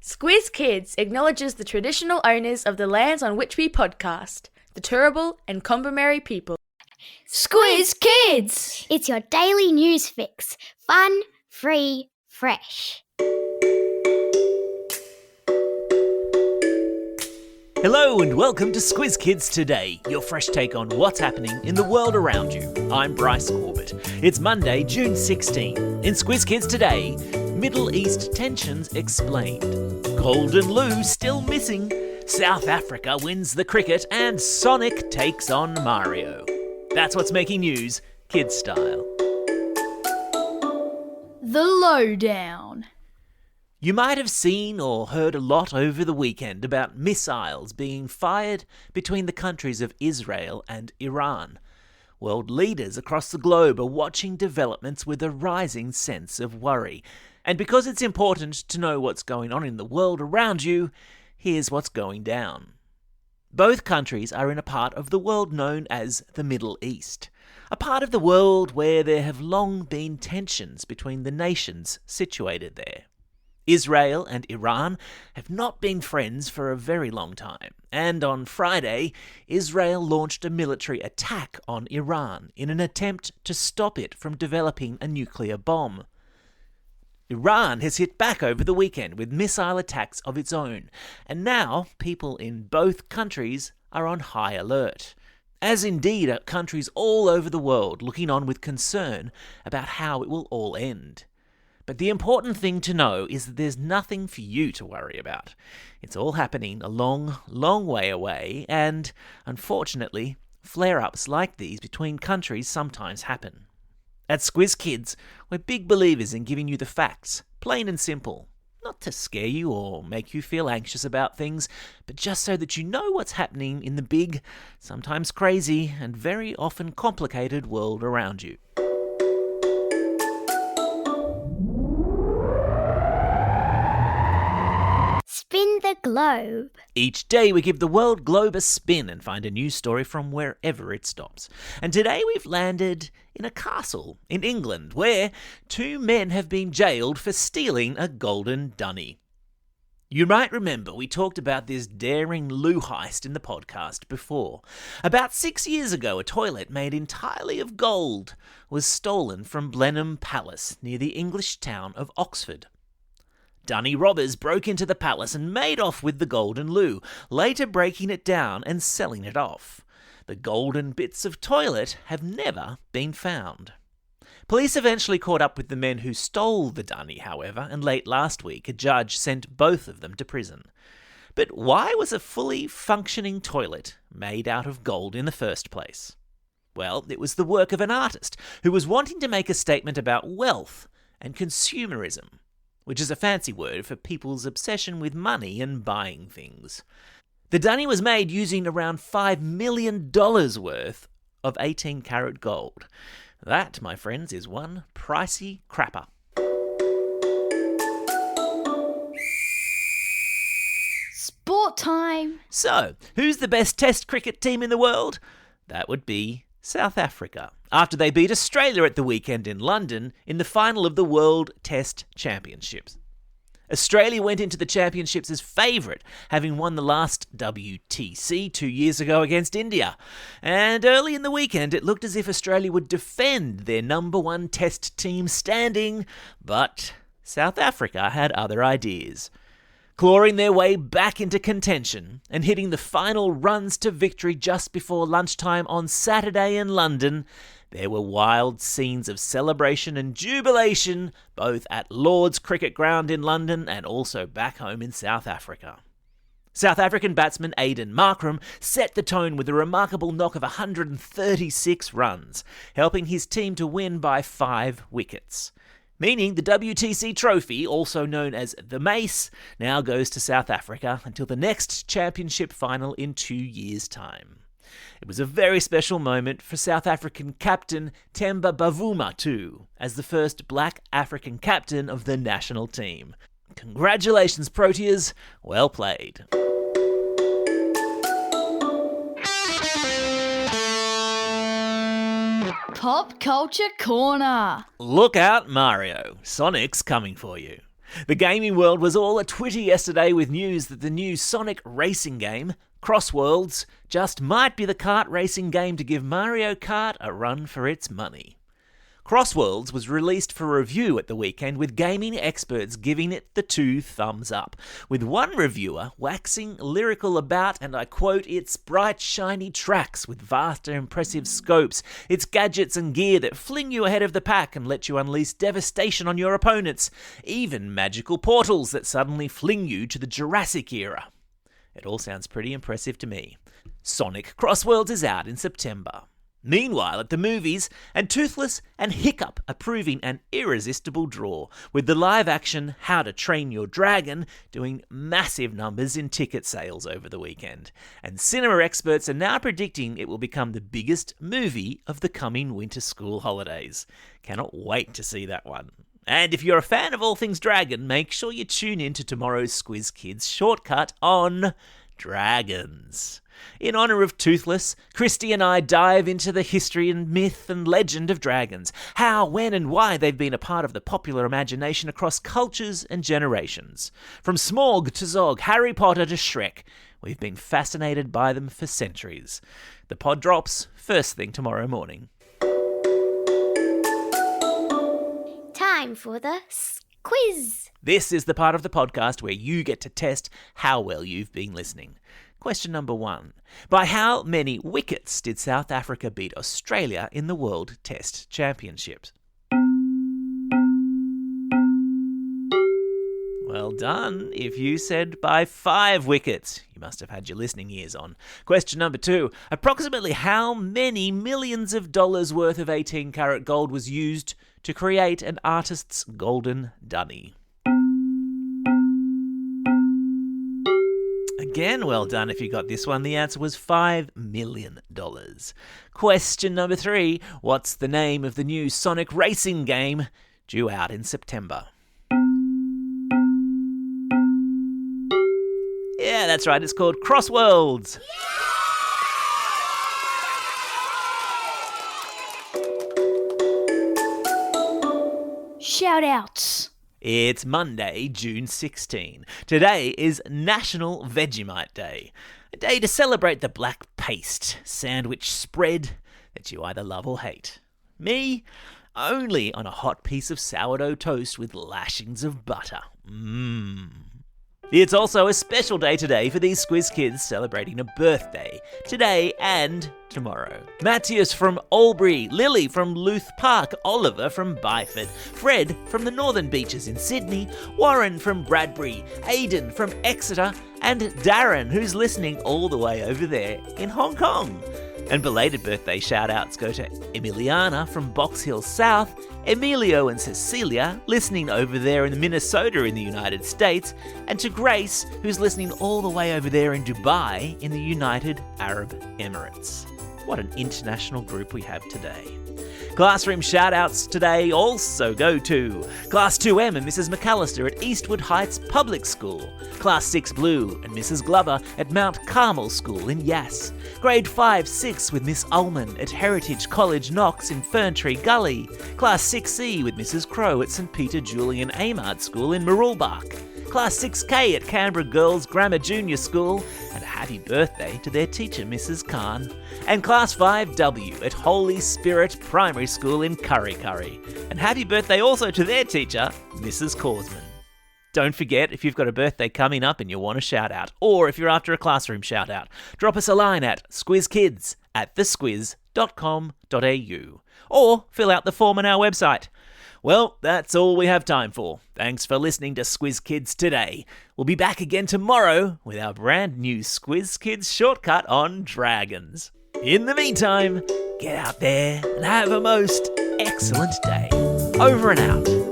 Squiz Kids acknowledges the traditional owners of the lands on which we podcast, the Turrbal and Kombumerri people. Squiz Kids! It's your daily news fix. Fun, free, fresh. Hello and welcome to Squiz Kids Today, your fresh take on what's happening in the world around you. I'm Bryce Corbett. It's Monday, June 16. In Squiz Kids Today, Middle East tensions explained. Golden Lou still missing. South Africa wins the cricket and Sonic takes on Mario. That's what's making news, kids style. The Lowdown. You might have seen or heard a lot over the weekend about missiles being fired between the countries of Israel and Iran. World leaders across the globe are watching developments with a rising sense of worry. And because it's important to know what's going on in the world around you, here's what's going down. Both countries are in a part of the world known as the Middle East, a part of the world where there have long been tensions between the nations situated there. Israel and Iran have not been friends for a very long time, and on Friday, Israel launched a military attack on Iran in an attempt to stop it from developing a nuclear bomb. Iran has hit back over the weekend with missile attacks of its own, and now people in both countries are on high alert, as indeed are countries all over the world looking on with concern about how it will all end. But the important thing to know is that there's nothing for you to worry about. It's all happening a long, long way away, and, unfortunately, flare-ups like these between countries sometimes happen. At Squiz Kids, we're big believers in giving you the facts, plain and simple. Not to scare you or make you feel anxious about things, but just so that you know what's happening in the big, sometimes crazy, and very often complicated world around you. Spin the globe. Each day we give the world globe a spin and find a news story from wherever it stops. And today we've landed in a castle in England where two men have been jailed for stealing a golden dunny. You might remember we talked about this daring loo heist in the podcast before. About 6 years ago, a toilet made entirely of gold was stolen from Blenheim Palace near the English town of Oxford. Dunny robbers broke into the palace and made off with the golden loo, later breaking it down and selling it off. The golden bits of toilet have never been found. Police eventually caught up with the men who stole the dunny, however, and late last week a judge sent both of them to prison. But why was a fully functioning toilet made out of gold in the first place? Well, it was the work of an artist who was wanting to make a statement about wealth and consumerism, which is a fancy word for people's obsession with money and buying things. The dunny was made using around $5 million worth of 18-karat gold. That, my friends, is one pricey crapper. Sport time! So, who's the best Test cricket team in the world? That would be South Africa, after they beat Australia at the weekend in London in the final of the World Test Championships. Australia went into the championships as favourite, having won the last WTC 2 years ago against India. And early in the weekend, it looked as if Australia would defend their number one Test team standing, but South Africa had other ideas. Clawing their way back into contention and hitting the final runs to victory just before lunchtime on Saturday in London, there were wild scenes of celebration and jubilation both at Lord's Cricket Ground in London and also back home in South Africa. South African batsman Aiden Markram set the tone with a remarkable knock of 136 runs, helping his team to win by 5 wickets. Meaning the WTC trophy, also known as the Mace, now goes to South Africa until the next championship final in 2 years' time. It was a very special moment for South African captain Themba Bavuma too, as the first black African captain of the national team. Congratulations, Proteas. Well played. Pop Culture Corner. Look out, Mario. Sonic's coming for you. The gaming world was all a Twitter yesterday with news that the new Sonic racing game, Crossworlds, just might be the kart racing game to give Mario Kart a run for its money. Crossworlds was released for review at the weekend, with gaming experts giving it the 2 thumbs up, with one reviewer waxing lyrical about, and I quote, its bright shiny tracks with vast and impressive scopes, its gadgets and gear that fling you ahead of the pack and let you unleash devastation on your opponents, even magical portals that suddenly fling you to the Jurassic era. It all sounds pretty impressive to me. Sonic Crossworlds is out in September. Meanwhile, at the movies, and Toothless and Hiccup are proving an irresistible draw, with the live-action How to Train Your Dragon doing massive numbers in ticket sales over the weekend. And cinema experts are now predicting it will become the biggest movie of the coming winter school holidays. Cannot wait to see that one. And if you're a fan of all things dragon, make sure you tune in to tomorrow's Squiz Kids shortcut on dragons. In honour of Toothless, Christy and I dive into the history and myth and legend of dragons, how, when and why they've been a part of the popular imagination across cultures and generations. From Smaug to Zog, Harry Potter to Shrek, we've been fascinated by them for centuries. The pod drops first thing tomorrow morning. Time for the quiz. This is the part of the podcast where you get to test how well you've been listening. Question number 1. By how many wickets did South Africa beat Australia in the World Test Championships? Well done. If you said by 5 wickets, you must have had your listening ears on. Question number 2. Approximately how many millions of dollars worth of 18-karat gold was used to create an artist's golden dunny? Again, well done if you got this one. The answer was $5 million. Question number 3. What's the name of the new Sonic racing game due out in September? Yeah, that's right. It's called Crossworlds. Shout outs. It's Monday, June 16. Today is National Vegemite Day, a day to celebrate the black paste sandwich spread that you either love or hate. Me, only on a hot piece of sourdough toast with lashings of butter. It's also a special day today for these Squiz Kids celebrating a birthday, today and tomorrow. Matthias from Albury, Lily from Luth Park, Oliver from Byford, Fred from the Northern Beaches in Sydney, Warren from Bradbury, Aidan from Exeter, and Darren, who's listening all the way over there in Hong Kong. And belated birthday shout-outs go to Emiliana from Box Hill South, Emilio and Cecilia, listening over there in Minnesota in the United States, and to Grace, who's listening all the way over there in Dubai in the United Arab Emirates. What an international group we have today. Classroom shout-outs today also go to Class 2M and Mrs. McAllister at Eastwood Heights Public School, Class 6 Blue and Mrs. Glover at Mount Carmel School in Yass, Grade 5-6 with Miss Ullman at Heritage College Knox in Ferntree Gully, Class 6C with Mrs. Crow at St. Peter Julian Amard School in Marulbach, Class 6K at Canberra Girls Grammar Junior School, and a happy birthday to their teacher, Mrs. Khan, and Class 5W at Holy Spirit Primary School in Kurri Kurri, and happy birthday also to their teacher, Mrs. Korsman. Don't forget, if you've got a birthday coming up and you want a shout-out, or if you're after a classroom shout-out, drop us a line at squizkids@thesquiz.com.au, or fill out the form on our website. Well, that's all we have time for. Thanks for listening to Squiz Kids today. We'll be back again tomorrow with our brand new Squiz Kids shortcut on dragons. In the meantime, get out there and have a most excellent day. Over and out.